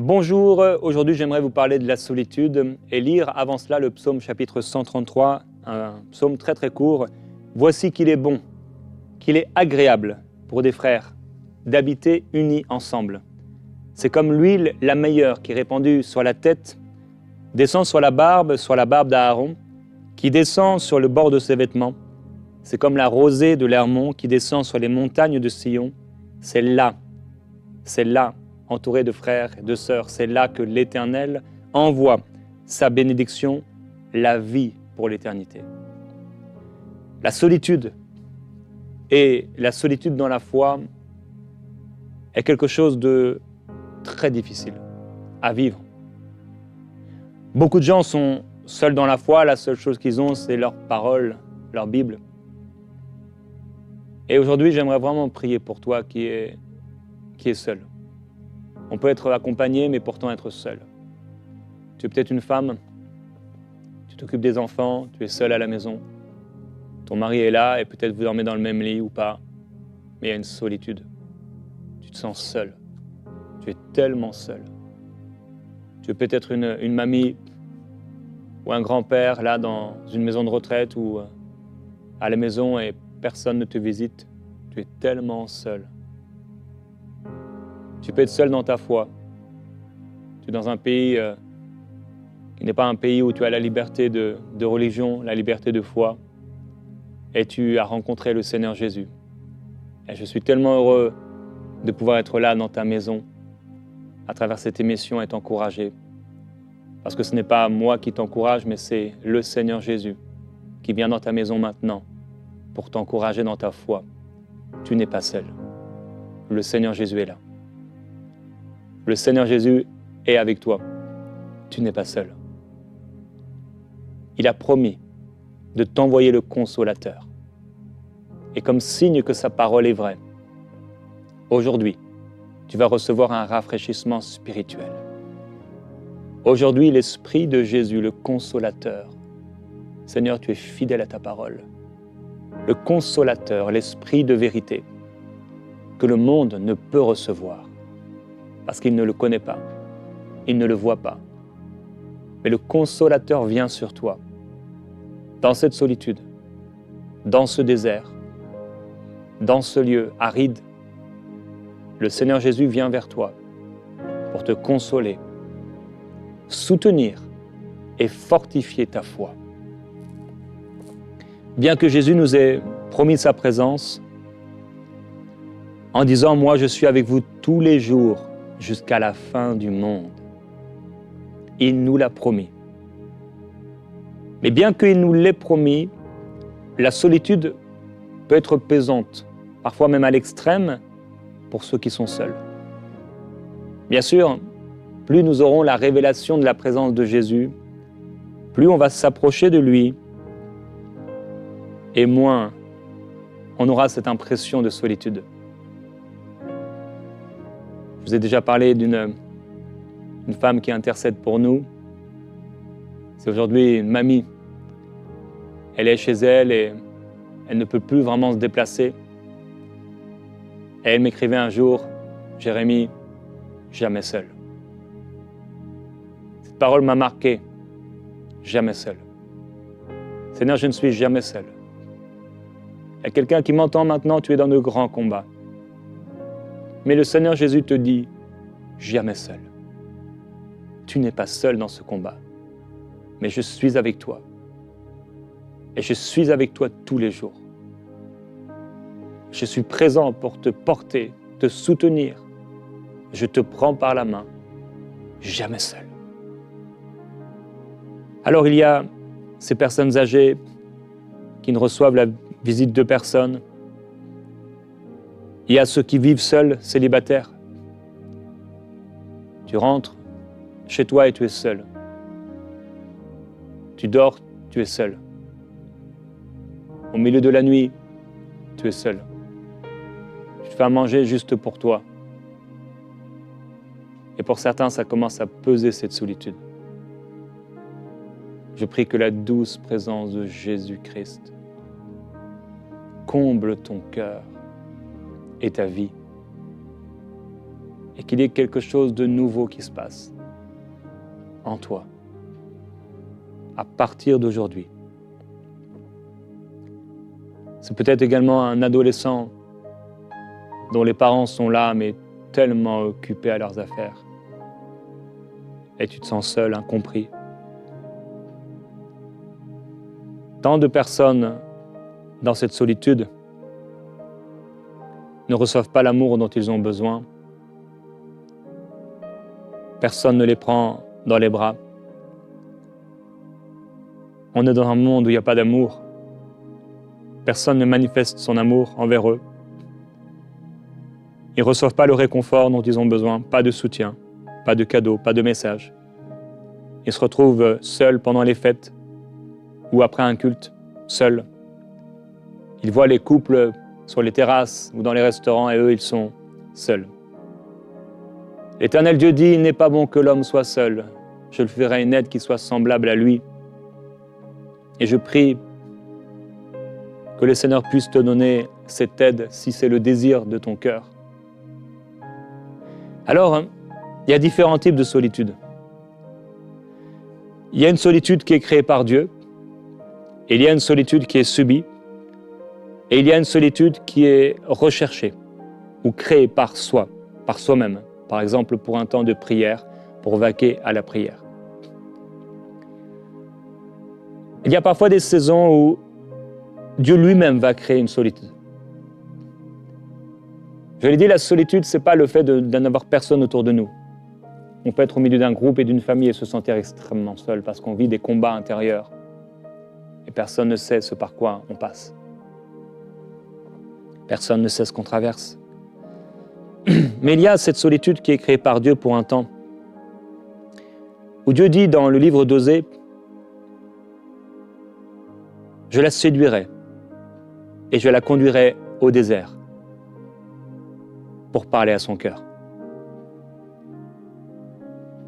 Bonjour, aujourd'hui j'aimerais vous parler de la solitude et lire avant cela le psaume chapitre 133, un psaume très court. « Voici qu'il est bon, qu'il est agréable pour des frères d'habiter unis ensemble. C'est comme l'huile la meilleure qui est répandue sur la tête, descend sur la barbe d'Aaron, qui descend sur le bord de ses vêtements. C'est comme la rosée de l'Hermon qui descend sur les montagnes de Sion. C'est là, entouré de frères et de sœurs, c'est là que l'Éternel envoie sa bénédiction, la vie pour l'éternité. » La solitude et la solitude dans la foi est quelque chose de très difficile à vivre. Beaucoup de gens sont seuls dans la foi, la seule chose qu'ils ont, c'est leur parole, leur Bible. Et aujourd'hui, j'aimerais vraiment prier pour toi qui est seul. On peut être accompagné, mais pourtant être seul. Tu es peut-être une femme, tu t'occupes des enfants, tu es seul à la maison. Ton mari est là et peut-être vous dormez dans le même lit ou pas, mais il y a une solitude. Tu te sens seul. Tu es tellement seul. Tu es peut-être une mamie ou un grand-père là dans une maison de retraite ou à la maison et personne ne te visite. Tu es tellement seul. Tu peux être seul dans ta foi. Tu es dans un pays qui n'est pas un pays où tu as la liberté de religion, la liberté de foi. Et tu as rencontré le Seigneur Jésus. Et je suis tellement heureux de pouvoir être là dans ta maison, à travers cette émission et t'encourager. Parce que ce n'est pas moi qui t'encourage, mais c'est le Seigneur Jésus qui vient dans ta maison maintenant pour t'encourager dans ta foi. Tu n'es pas seul. Le Seigneur Jésus est là. Le Seigneur Jésus est avec toi. Tu n'es pas seul. Il a promis de t'envoyer le Consolateur. Et comme signe que sa parole est vraie, aujourd'hui, tu vas recevoir un rafraîchissement spirituel. Aujourd'hui, l'Esprit de Jésus, le Consolateur, Seigneur, tu es fidèle à ta parole. Le Consolateur, l'Esprit de vérité, que le monde ne peut recevoir, parce qu'il ne le connaît pas, il ne le voit pas. Mais le Consolateur vient sur toi, dans cette solitude, dans ce désert, dans ce lieu aride. Le Seigneur Jésus vient vers toi pour te consoler, soutenir et fortifier ta foi. Bien que Jésus nous ait promis sa présence, en disant « Moi, je suis avec vous tous les jours, jusqu'à la fin du monde. » Il nous l'a promis. Mais bien qu'il nous l'ait promis, la solitude peut être pesante, parfois même à l'extrême, pour ceux qui sont seuls. Bien sûr, plus nous aurons la révélation de la présence de Jésus, plus on va s'approcher de lui, et moins on aura cette impression de solitude. Je vous ai déjà parlé d'une femme qui intercède pour nous. C'est aujourd'hui une mamie. Elle est chez elle et elle ne peut plus vraiment se déplacer. Et elle m'écrivait un jour, « Jérémie, jamais seul. » Cette parole m'a marqué, jamais seul. Seigneur, je ne suis jamais seul. Il y a quelqu'un qui m'entend maintenant, tu es dans de grands combats. Mais le Seigneur Jésus te dit, jamais seul. Tu n'es pas seul dans ce combat, mais je suis avec toi. Et je suis avec toi tous les jours. Je suis présent pour te porter, te soutenir. Je te prends par la main, jamais seul. Alors il y a ces personnes âgées qui ne reçoivent la visite de personne. Il y a ceux qui vivent seuls, célibataires. Tu rentres chez toi et tu es seul. Tu dors, tu es seul. Au milieu de la nuit, tu es seul. Tu te fais à manger juste pour toi. Et pour certains, ça commence à peser cette solitude. Je prie que la douce présence de Jésus-Christ comble ton cœur et ta vie. et qu'il y ait quelque chose de nouveau qui se passe en toi à partir d'aujourd'hui. C'est peut-être également un adolescent dont les parents sont là, mais tellement occupés à leurs affaires. Et tu te sens seul, incompris. Tant de personnes dans cette solitude ne reçoivent pas l'amour dont ils ont besoin. Personne ne les prend dans les bras. On est dans un monde où il n'y a pas d'amour. Personne ne manifeste son amour envers eux. Ils ne reçoivent pas le réconfort dont ils ont besoin, pas de soutien, pas de cadeaux, pas de messages. Ils se retrouvent seuls pendant les fêtes ou après un culte, seuls. Ils voient les couples sur les terrasses ou dans les restaurants et eux, ils sont seuls. L'Éternel Dieu dit, il n'est pas bon que l'homme soit seul. Je lui ferai une aide qui soit semblable à lui. Et je prie que le Seigneur puisse te donner cette aide si c'est le désir de ton cœur. Alors, il y a différents types de solitude. Il y a une solitude qui est créée par Dieu, et il y a une solitude qui est subie, et il y a une solitude qui est recherchée ou créée par soi, par soi-même. Par exemple, pour un temps de prière, pour vaquer à la prière. Il y a parfois des saisons où Dieu lui-même va créer une solitude. Je l'ai dit, la solitude, ce n'est pas le fait de n'avoir personne autour de nous. On peut être au milieu d'un groupe et d'une famille et se sentir extrêmement seul parce qu'on vit des combats intérieurs et personne ne sait ce par quoi on passe. Personne ne sait ce qu'on traverse. Mais il y a cette solitude qui est créée par Dieu pour un temps, où Dieu dit dans le livre d'Osée, « Je la séduirai et je la conduirai au désert pour parler à son cœur. »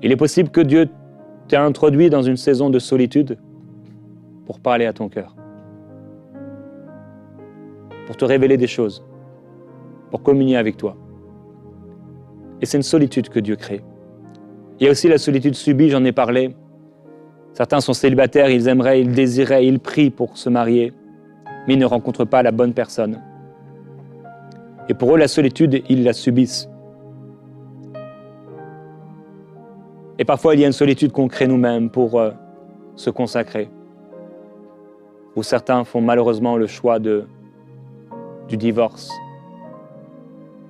Il est possible que Dieu t'ait introduit dans une saison de solitude pour parler à ton cœur, pour te révéler des choses, pour communier avec toi. Et c'est une solitude que Dieu crée. Il y a aussi la solitude subie, j'en ai parlé. Certains sont célibataires, ils aimeraient, ils désiraient, ils prient pour se marier, mais ils ne rencontrent pas la bonne personne. Et pour eux, la solitude, ils la subissent. Et parfois, il y a une solitude qu'on crée nous-mêmes pour se consacrer. Où certains font malheureusement le choix du divorce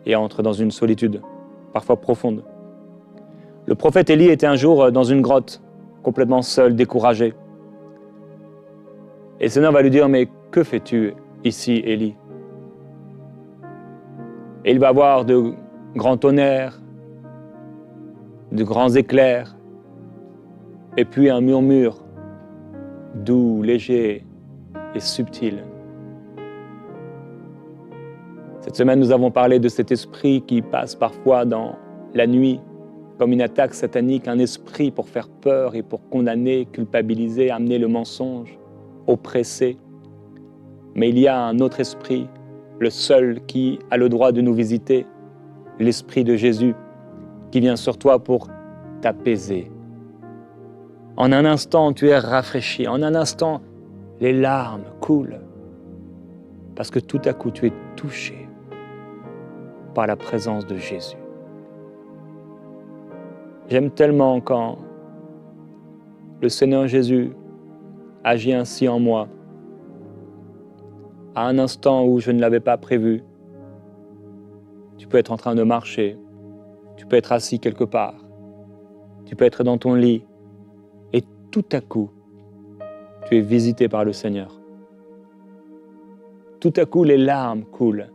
et entrent dans une solitude, parfois profonde. Le prophète Élie était un jour dans une grotte, complètement seul, découragé. Et le Seigneur va lui dire, « Mais que fais-tu ici, Élie ?» Et il va avoir de grands tonnerres, de grands éclairs, et puis un murmure doux, léger et subtil. Cette semaine, nous avons parlé de cet esprit qui passe parfois dans la nuit, comme une attaque satanique, un esprit pour faire peur et pour condamner, culpabiliser, amener le mensonge, oppresser. Mais il y a un autre esprit, le seul qui a le droit de nous visiter, l'esprit de Jésus, qui vient sur toi pour t'apaiser. En un instant, tu es rafraîchi. En un instant, les larmes coulent. Parce que tout à coup, tu es touché par la présence de Jésus. J'aime tellement quand le Seigneur Jésus agit ainsi en moi, à un instant où je ne l'avais pas prévu. Tu peux être en train de marcher, tu peux être assis quelque part, tu peux être dans ton lit, et tout à coup, tu es visité par le Seigneur. Tout à coup, les larmes coulent,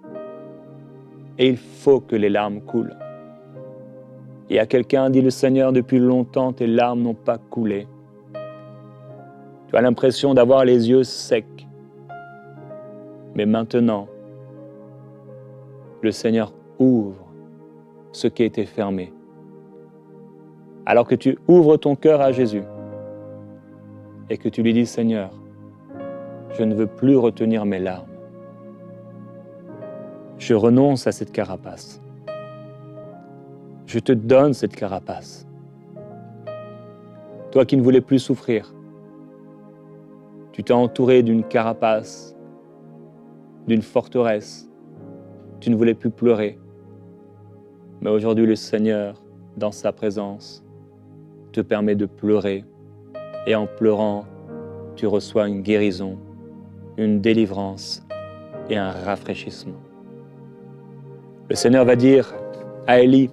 et il faut que les larmes coulent. Et à quelqu'un, dit le Seigneur, depuis longtemps, tes larmes n'ont pas coulé. Tu as l'impression d'avoir les yeux secs. Mais maintenant, le Seigneur ouvre ce qui était fermé. Alors que tu ouvres ton cœur à Jésus et que tu lui dis, Seigneur, je ne veux plus retenir mes larmes. Je renonce à cette carapace. je te donne cette carapace. Toi qui ne voulais plus souffrir, tu t'es entouré d'une carapace, d'une forteresse. Tu ne voulais plus pleurer. Mais aujourd'hui, le Seigneur, dans sa présence, te permet de pleurer. Et en pleurant, tu reçois une guérison, une délivrance et un rafraîchissement. Le Seigneur va dire à Élie,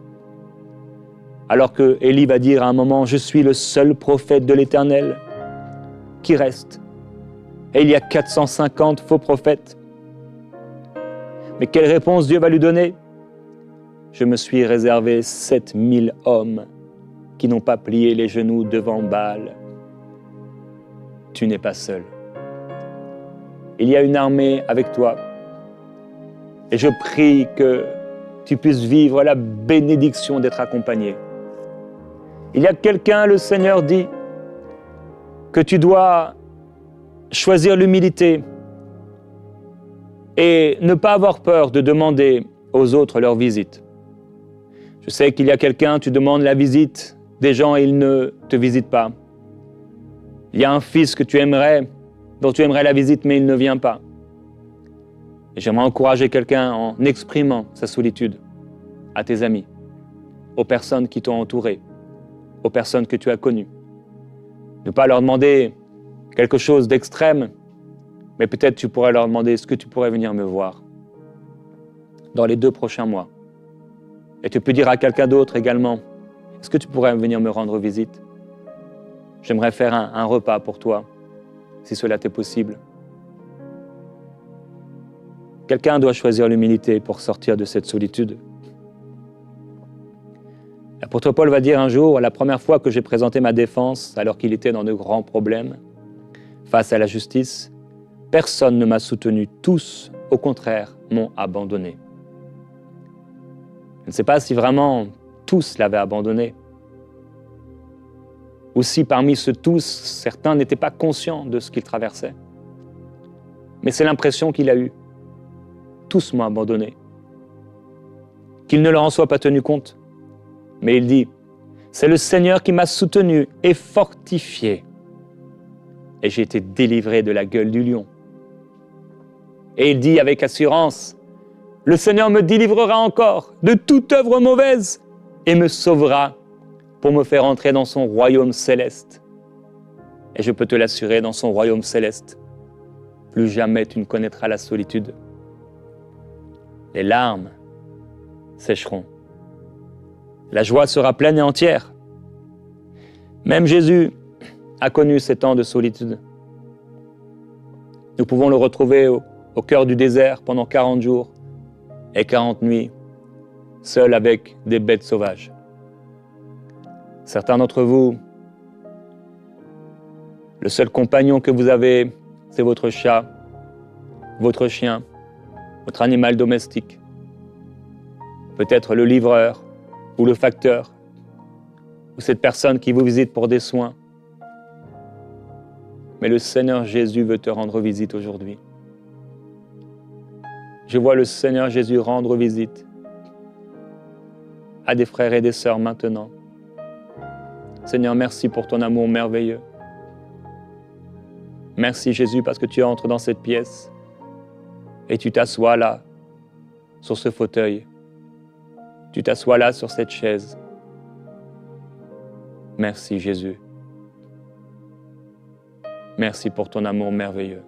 alors que Élie va dire à un moment, « Je suis le seul prophète de l'Éternel qui reste. » Et il y a 450 faux prophètes. Mais quelle réponse Dieu va lui donner? « Je me suis réservé 7000 hommes qui n'ont pas plié les genoux devant Baal. » Tu n'es pas seul. Il y a une armée avec toi. Et je prie que tu puisses vivre la bénédiction d'être accompagné. Il y a quelqu'un, le Seigneur dit, que tu dois choisir l'humilité et ne pas avoir peur de demander aux autres leur visite. Je sais qu'il y a quelqu'un, tu demandes la visite des gens et ils ne te visitent pas. Il y a un fils que tu aimerais, dont tu aimerais la visite, mais il ne vient pas. Et j'aimerais encourager quelqu'un en exprimant sa solitude à tes amis, aux personnes qui t'ont entouré, aux personnes que tu as connues. Ne pas leur demander quelque chose d'extrême, mais peut-être tu pourrais leur demander, est-ce que tu pourrais venir me voir dans les 2 prochains mois? Et tu peux dire à quelqu'un d'autre également, est-ce que tu pourrais venir me rendre visite? J'aimerais faire un repas pour toi, si cela t'est possible. Quelqu'un doit choisir l'humilité pour sortir de cette solitude. L'apôtre Paul va dire un jour, la première fois que j'ai présenté ma défense, alors qu'il était dans de grands problèmes, face à la justice, personne ne m'a soutenu, tous, au contraire, m'ont abandonné. Je ne sais pas si vraiment tous l'avaient abandonné, ou si parmi ce tous, certains n'étaient pas conscients de ce qu'ils traversaient. Mais c'est l'impression qu'il a eue. Tous m'ont abandonné. Qu'il ne leur en soit pas tenu compte. Mais il dit, c'est le Seigneur qui m'a soutenu et fortifié. Et j'ai été délivré de la gueule du lion. Et il dit avec assurance, le Seigneur me délivrera encore de toute œuvre mauvaise et me sauvera pour me faire entrer dans son royaume céleste. Et je peux te l'assurer, dans son royaume céleste, plus jamais tu ne connaîtras la solitude. Les larmes sécheront. La joie sera pleine et entière. Même Jésus a connu ces temps de solitude. Nous pouvons le retrouver au cœur du désert pendant 40 jours et 40 nuits, seul avec des bêtes sauvages. Certains d'entre vous, le seul compagnon que vous avez, c'est votre chat, votre chien, votre animal domestique. Peut-être le livreur ou le facteur, ou cette personne qui vous visite pour des soins. Mais le Seigneur Jésus veut te rendre visite aujourd'hui. Je vois le Seigneur Jésus rendre visite à des frères et des sœurs maintenant. Seigneur, merci pour ton amour merveilleux. Merci Jésus parce que tu entres dans cette pièce et tu t'assois là, sur ce fauteuil. Tu t'assois là sur cette chaise. Merci Jésus. Merci pour ton amour merveilleux.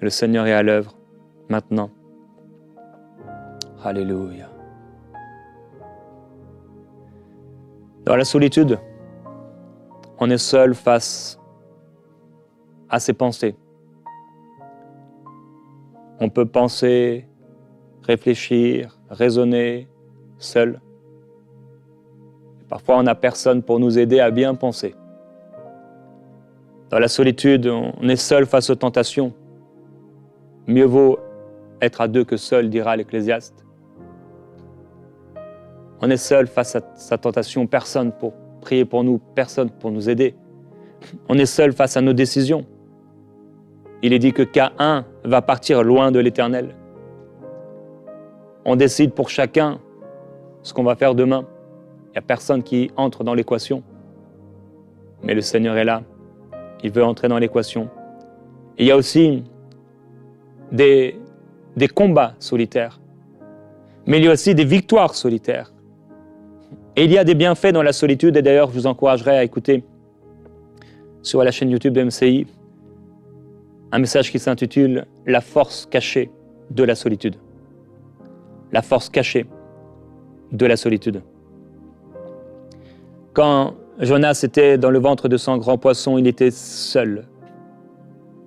Le Seigneur est à l'œuvre maintenant. Alléluia. Dans la solitude, on est seul face à ses pensées. On peut penser, réfléchir, raisonner seul. Et parfois, on n'a personne pour nous aider à bien penser. Dans la solitude, on est seul face aux tentations. Mieux vaut être à 2 que seul, dira l'Ecclésiaste. On est seul face à sa tentation, personne pour prier pour nous, personne pour nous aider. On est seul face à nos décisions. Il est dit que Caïn va partir loin de l'Éternel. On décide pour chacun ce qu'on va faire demain. Il n'y a personne qui entre dans l'équation. Mais le Seigneur est là. Il veut entrer dans l'équation. Et il y a aussi des combats solitaires. Mais il y a aussi des victoires solitaires. Et il y a des bienfaits dans la solitude. Et d'ailleurs, je vous encouragerai à écouter sur la chaîne YouTube de MCI un message qui s'intitule « La force cachée de la solitude ». La force cachée de la solitude. Quand Jonas était dans le ventre de son grand poisson, il était seul.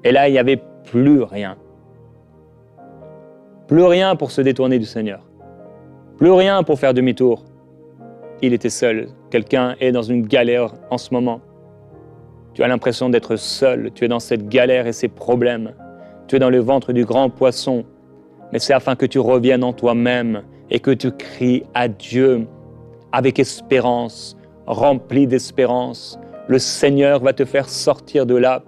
Et là, il n'y avait plus rien. Plus rien pour se détourner du Seigneur. Plus rien pour faire demi-tour. Il était seul. Quelqu'un est dans une galère en ce moment. Tu as l'impression d'être seul. Tu es dans cette galère et ces problèmes. Tu es dans le ventre du grand poisson. Mais c'est afin que tu reviennes en toi-même et que tu cries à Dieu avec espérance, rempli d'espérance. Le Seigneur va te faire sortir de là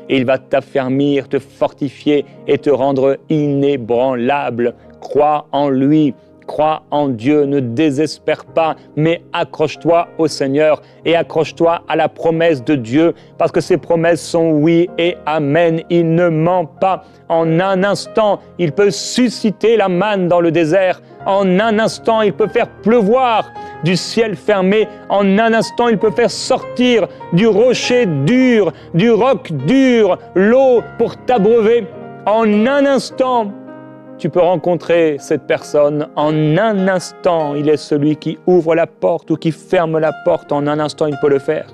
et il va t'affermir, te fortifier et te rendre inébranlable. Crois en lui. Crois en Dieu, ne désespère pas, mais accroche-toi au Seigneur et accroche-toi à la promesse de Dieu, parce que ses promesses sont oui et amen. Il ne ment pas. En un instant, il peut susciter la manne dans le désert. En un instant, il peut faire pleuvoir du ciel fermé. En un instant, il peut faire sortir du rocher dur, du roc dur, l'eau pour t'abreuver. En un instant, tu peux rencontrer cette personne. En un instant, il est celui qui ouvre la porte ou qui ferme la porte. En un instant, il peut le faire.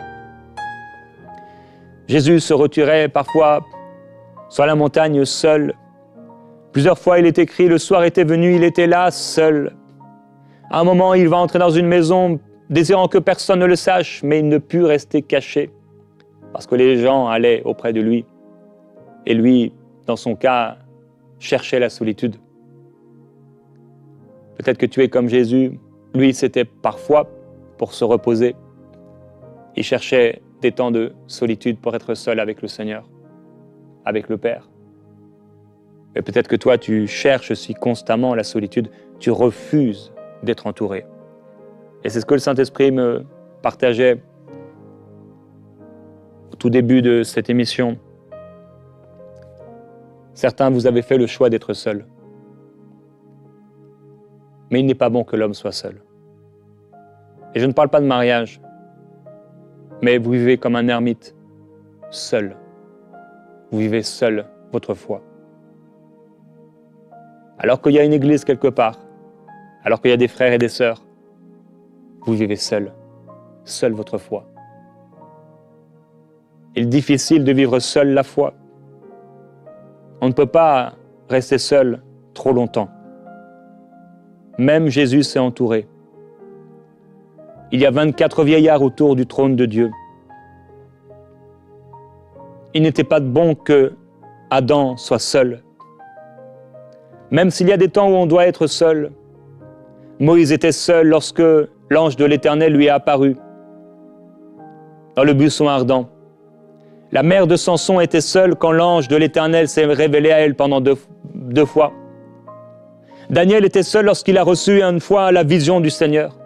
Jésus se retirait parfois sur la montagne seul. Plusieurs fois, il est écrit, le soir était venu, il était là, seul. À un moment, il va entrer dans une maison, désirant que personne ne le sache, mais il ne put rester caché, parce que les gens allaient auprès de lui. Et lui, dans son cas, cherchait la solitude. Peut-être que tu es comme Jésus. Lui, c'était parfois pour se reposer. Il cherchait des temps de solitude pour être seul avec le Seigneur, avec le Père. Et peut-être que toi, tu cherches aussi constamment la solitude. Tu refuses d'être entouré. Et c'est ce que le Saint-Esprit me partageait au tout début de cette émission. Certains, vous avez fait le choix d'être seul. Mais il n'est pas bon que l'homme soit seul. Et je ne parle pas de mariage, mais vous vivez comme un ermite, seul. Vous vivez seul votre foi. Alors qu'il y a une église quelque part, alors qu'il y a des frères et des sœurs, vous vivez seul, seul votre foi. Il est difficile de vivre seul la foi. On ne peut pas rester seul trop longtemps. Même Jésus s'est entouré. Il y a 24 vieillards autour du trône de Dieu. Il n'était pas bon que Adam soit seul. Même s'il y a des temps où on doit être seul. Moïse était seul lorsque l'ange de l'Éternel lui est apparu dans le buisson ardent. La mère de Samson était seule quand l'ange de l'Éternel s'est révélé à elle pendant deux fois. Daniel était seul lorsqu'il a reçu une fois la vision du Seigneur.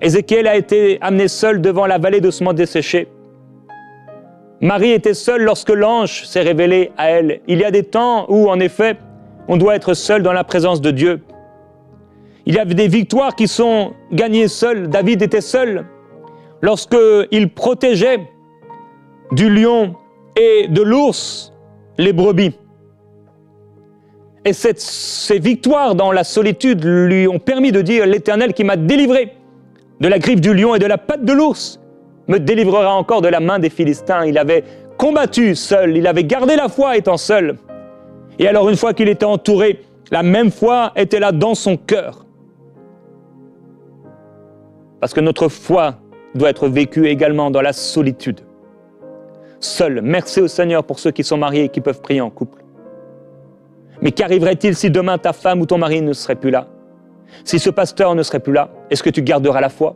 Ézéchiel a été amené seul devant la vallée d'ossements desséchés. Marie était seule lorsque l'ange s'est révélé à elle. Il y a des temps où, en effet, on doit être seul dans la présence de Dieu. Il y avait des victoires qui sont gagnées seul. David était seul lorsqu'il protégeait du lion et de l'ours les brebis. Et ces victoires dans la solitude lui ont permis de dire « L'Éternel qui m'a délivré de la griffe du lion et de la patte de l'ours me délivrera encore de la main des Philistins. » Il avait combattu seul, il avait gardé la foi étant seul. Et alors une fois qu'il était entouré, la même foi était là dans son cœur. Parce que notre foi doit être vécue également dans la solitude. Seul, merci au Seigneur pour ceux qui sont mariés et qui peuvent prier en couple. Mais qu'arriverait-il si demain ta femme ou ton mari ne serait plus là? Si ce pasteur ne serait plus là, est-ce que tu garderas la foi?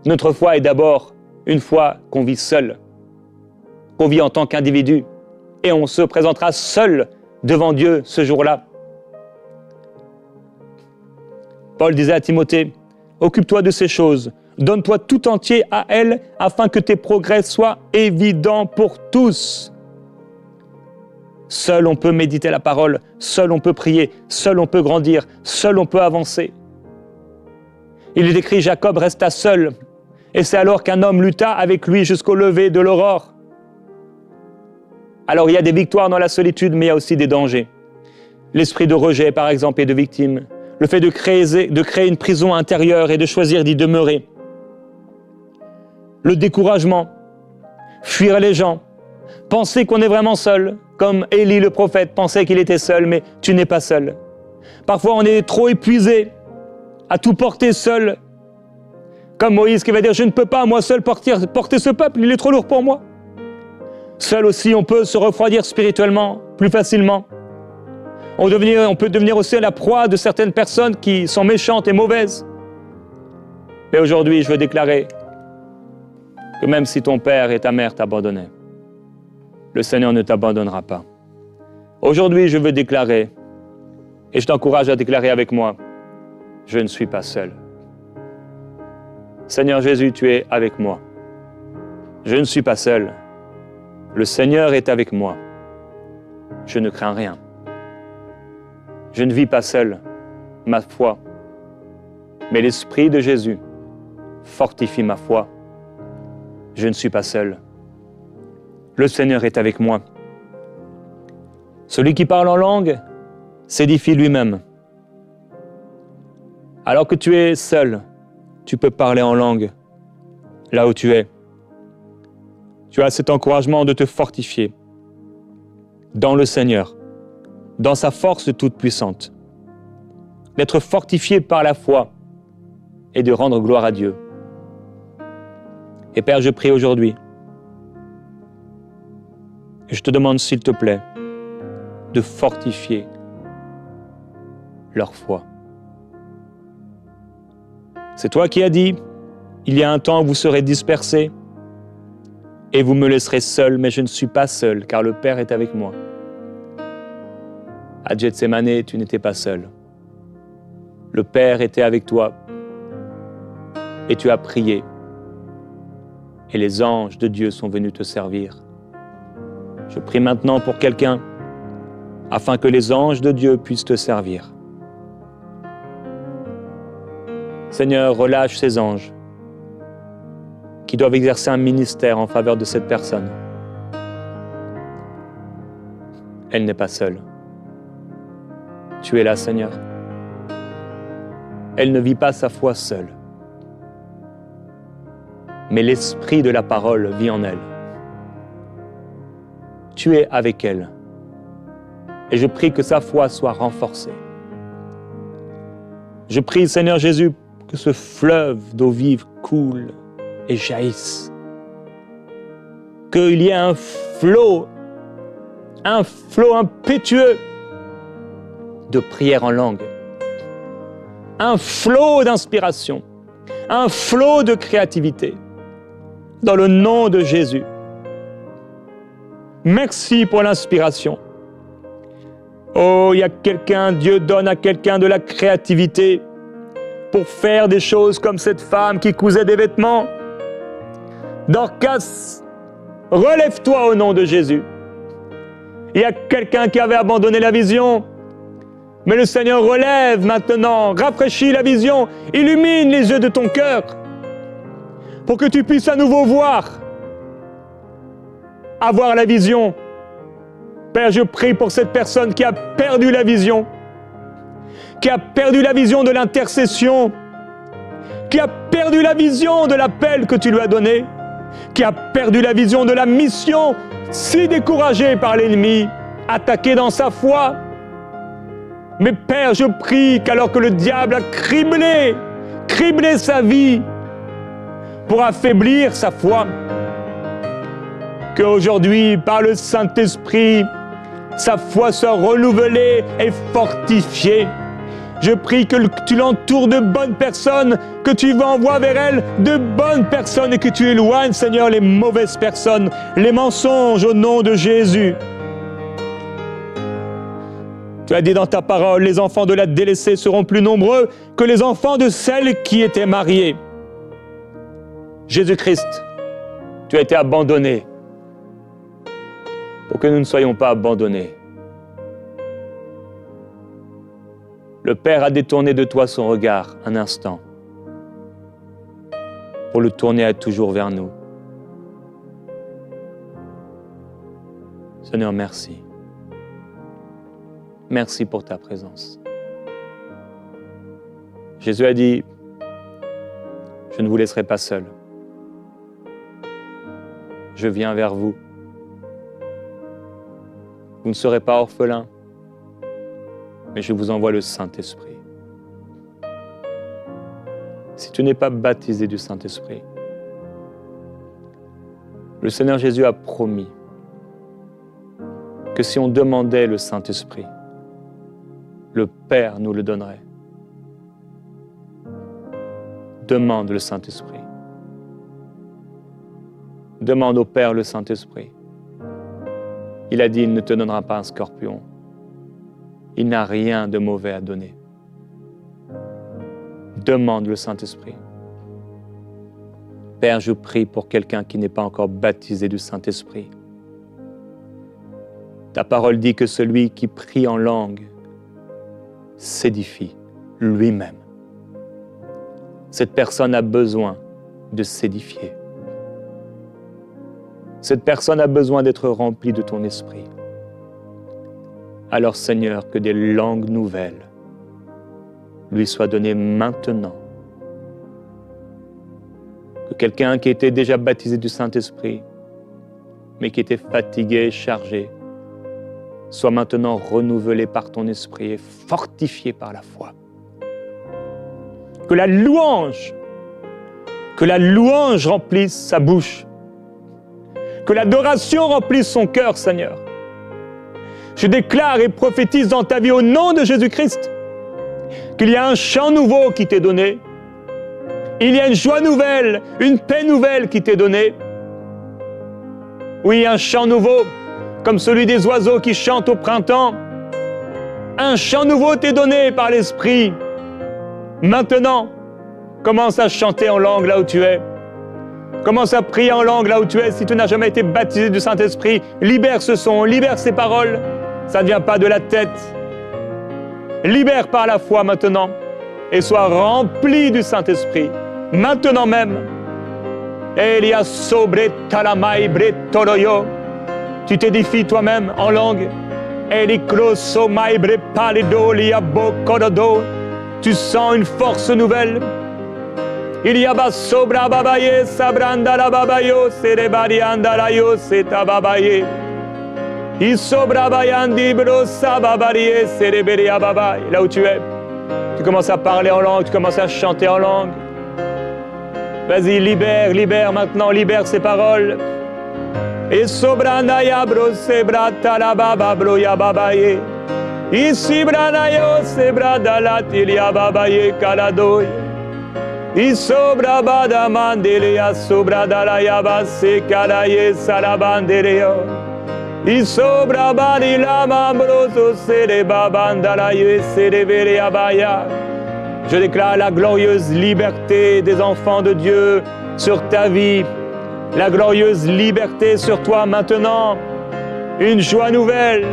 Notre foi est d'abord une foi qu'on vit seul, qu'on vit en tant qu'individu, et on se présentera seul devant Dieu ce jour-là. Paul disait à Timothée, « Occupe-toi de ces choses, donne-toi tout entier à elles, afin que tes progrès soient évidents pour tous. » Seul on peut méditer la parole, seul on peut prier, seul on peut grandir, seul on peut avancer. Il est écrit, Jacob resta seul, et c'est alors qu'un homme lutta avec lui jusqu'au lever de l'aurore. Alors il y a des victoires dans la solitude, mais il y a aussi des dangers. L'esprit de rejet, par exemple, et de victime. Le fait de créer une prison intérieure et de choisir d'y demeurer. Le découragement, fuir les gens, penser qu'on est vraiment seul, comme Élie le prophète pensait qu'il était seul, mais tu n'es pas seul. Parfois on est trop épuisé à tout porter seul, comme Moïse qui va dire « Je ne peux pas moi seul porter ce peuple, il est trop lourd pour moi ». Seul aussi on peut se refroidir spirituellement plus facilement. On peut devenir aussi la proie de certaines personnes qui sont méchantes et mauvaises. Mais aujourd'hui, je veux déclarer que même si ton père et ta mère t'abandonnaient, le Seigneur ne t'abandonnera pas. Aujourd'hui, je veux déclarer, et je t'encourage à déclarer avec moi, je ne suis pas seul. Seigneur Jésus, tu es avec moi. Je ne suis pas seul. Le Seigneur est avec moi. Je ne crains rien. Je ne vis pas seul ma foi, mais l'Esprit de Jésus fortifie ma foi. Je ne suis pas seul. Le Seigneur est avec moi. Celui qui parle en langue s'édifie lui-même. Alors que tu es seul, tu peux parler en langue là où tu es. Tu as cet encouragement de te fortifier dans le Seigneur, dans sa force toute puissante, d'être fortifié par la foi et de rendre gloire à Dieu. Et Père, je prie aujourd'hui, et je te demande s'il te plaît, de fortifier leur foi. C'est toi qui as dit, il y a un temps où vous serez dispersés et vous me laisserez seul, mais je ne suis pas seul, car le Père est avec moi. À Gethsémane, tu n'étais pas seul. Le Père était avec toi et tu as prié. Et les anges de Dieu sont venus te servir. Je prie maintenant pour quelqu'un afin que les anges de Dieu puissent te servir. Seigneur, relâche ces anges qui doivent exercer un ministère en faveur de cette personne. Elle n'est pas seule. Tu es là, Seigneur. Elle ne vit pas sa foi seule. Mais l'esprit de la parole vit en elle. Tu es avec elle. Et je prie que sa foi soit renforcée. Je prie, Seigneur Jésus, que ce fleuve d'eau vive coule et jaillisse. Qu'il y ait un flot impétueux de prière en langue, un flot d'inspiration, un flot de créativité, dans le nom de Jésus. Merci pour l'inspiration. Oh, il y a quelqu'un, Dieu donne à quelqu'un de la créativité pour faire des choses comme cette femme qui cousait des vêtements. Dorcas, relève-toi au nom de Jésus. Il y a quelqu'un qui avait abandonné la vision, mais le Seigneur relève maintenant, rafraîchit la vision, illumine les yeux de ton cœur, pour que tu puisses à nouveau avoir la vision. Père, je prie pour cette personne qui a perdu la vision, qui a perdu la vision de l'intercession, qui a perdu la vision de l'appel que tu lui as donné, qui a perdu la vision de la mission, si découragé par l'ennemi, attaqué dans sa foi. Mais Père, je prie qu'alors que le diable a criblé sa vie pour affaiblir sa foi, qu'aujourd'hui, par le Saint-Esprit, sa foi soit renouvelée et fortifiée. Je prie que tu l'entoures de bonnes personnes, que tu envoies vers elle de bonnes personnes et que tu éloignes, Seigneur, les mauvaises personnes, les mensonges au nom de Jésus. Tu as dit dans ta parole, les enfants de la délaissée seront plus nombreux que les enfants de celle qui était mariée. Jésus-Christ, tu as été abandonné pour que nous ne soyons pas abandonnés. Le Père a détourné de toi son regard un instant pour le tourner à toujours vers nous. Seigneur, merci. Merci pour ta présence. Jésus a dit, je ne vous laisserai pas seul. Je viens vers vous. Vous ne serez pas orphelins, mais je vous envoie le Saint-Esprit. Si tu n'es pas baptisé du Saint-Esprit, le Seigneur Jésus a promis que si on demandait le Saint-Esprit, le Père nous le donnerait. Demande le Saint-Esprit. Demande au Père le Saint-Esprit. Il a dit, il ne te donnera pas un scorpion. Il n'a rien de mauvais à donner. Demande le Saint-Esprit. Père, je prie pour quelqu'un qui n'est pas encore baptisé du Saint-Esprit. Ta parole dit que celui qui prie en langue s'édifie lui-même. Cette personne a besoin de s'édifier. Cette personne a besoin d'être remplie de ton esprit. Alors Seigneur, que des langues nouvelles lui soient données maintenant. Que quelqu'un qui était déjà baptisé du Saint-Esprit, mais qui était fatigué et chargé, soit maintenant renouvelé par ton esprit et fortifié par la foi. Que la louange remplisse sa bouche. Que l'adoration remplisse son cœur, Seigneur. Je déclare et prophétise dans ta vie au nom de Jésus-Christ qu'il y a un chant nouveau qui t'est donné. Il y a une joie nouvelle, une paix nouvelle qui t'est donnée. Oui, un chant nouveau, comme celui des oiseaux qui chantent au printemps. Un chant nouveau t'est donné par l'Esprit. Maintenant, commence à chanter en langue là où tu es. Commence à prier en langue là où tu es. Si tu n'as jamais été baptisé du Saint-Esprit, libère ce son, libère ces paroles. Ça ne vient pas de la tête. Libère par la foi maintenant et sois rempli du Saint-Esprit. Maintenant même. Elia sobre talamai bretoroyo. Tu t'édifies toi-même en langue. Elikroso maibre palido liabokorodo. Tu sens une force nouvelle. Il y a bas sobra babaye sabranda la babayo serebarianda la yo seta babaye. Il sobra bayandi bro sababaye sereberia babaye. Là où tu es, tu commences à parler en langue, tu commences à chanter en langue. Vas-y, libère maintenant, libère ces paroles. Et sobranda ya bro sebrata la baba bro ya babaye. Ici branayo sebrada la tilia babaye kaladoye. Isobra bada mandelea sobra dalaya basse kalaye salabandeleo. Isobra badi la mambroso sereba bandalaye serevere abaya. Je déclare la glorieuse liberté des enfants de Dieu sur ta vie. La glorieuse liberté sur toi maintenant. Une joie nouvelle.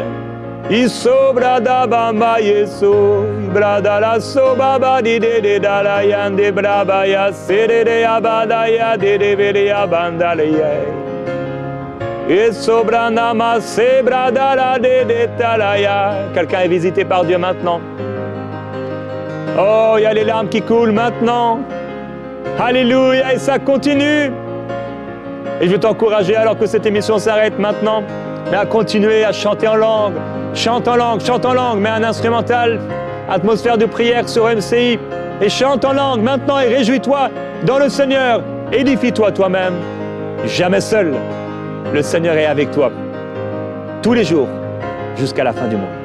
Isobra da bamba yeso brada la sobaba di de dala yande braba ya sere de abada ya de vere ya bandale ya isobra nama se brada la de talaya. Quelqu'un est visité par Dieu maintenant. Oh, il y a les larmes qui coulent maintenant. Alléluia, et ça continue. Et je veux t'encourager alors que cette émission s'arrête maintenant, mais à continuer à chanter en langue. Chante en langue, mets un instrumental, atmosphère de prière sur MCI, et chante en langue maintenant et réjouis-toi dans le Seigneur, édifie-toi toi-même, jamais seul, le Seigneur est avec toi, tous les jours, jusqu'à la fin du monde.